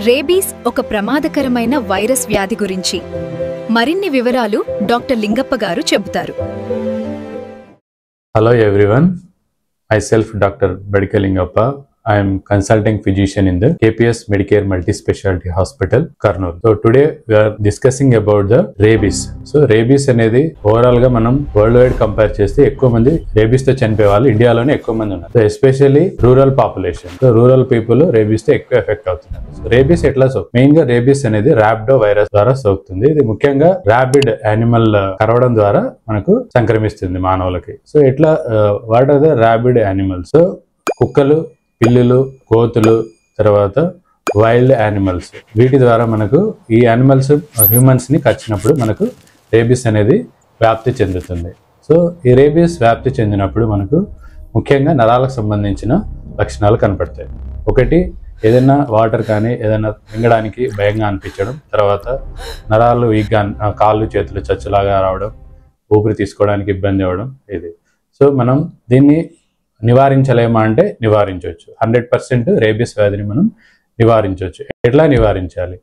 Rabies ఒక ప్రమాదకరమైన virus వ్యాధి గురించి మరిన్ని వివరాలు డాక్టర్ లింగప్ప గారు చెబుతారు. Hello everyone, myself Dr. Badika Lingappa. I am consulting physician in the KPS Medicare Multispecialty Hospital, Kurnool. So today we are discussing about the rabies. So rabies అనేది overall గా మనం వరల్డ్ వైడ్ కంపేర్ చేస్తే ఎక్కువ మంది rabies తో చనిపోయే వాళ్ళు ఇండియాలోనే ఎక్కువ మంది ఉన్నారు. So especially rural population. So rural people rabies తో ఎక్కువ ఎఫెక్ట్ అవుతున్నారు. సో రేబీస్ ఎట్లా మెయిన్ గా రేబీస్ అనేది ర్యాబిడో వైరస్ ద్వారా సోకుతుంది. ఇది ముఖ్యంగా ర్యాబిడ్ యానిమల్ కరవడం ద్వారా మనకు సంక్రమిస్తుంది మానవులకి. సో ఎట్లా what are the rabid animals? So కుక్కలు, పిల్లులు, కోతులు, తర్వాత వైల్డ్ యానిమల్స్, వీటి ద్వారా మనకు ఈ యానిమల్స్ హ్యూమన్స్ ని కచ్చినప్పుడు మనకు రేబీస్ అనేది వ్యాప్తి చెందుతుంది. సో ఈ రేబీస్ వ్యాప్తి చెందినప్పుడు మనకు ముఖ్యంగా నరాలకు సంబంధించిన లక్షణాలు కనపడతాయి. ఒకటి, ఏదైనా వాటర్ కానీ ఏదైనా మింగడానికి భయంగా అనిపించడం, తర్వాత నరాలు వీక్గా, కాళ్ళు చేతులు చచ్చులాగా రావడం, ఊపిరి తీసుకోవడానికి ఇబ్బంది అవ్వడం. ఇది సో మనం దీన్ని నివారించలేమా అంటే నివారించవచ్చు. 100% రేబీస్ వ్యాధిని మనం నివారించవచ్చు. ఎట్లా నివారించాలి?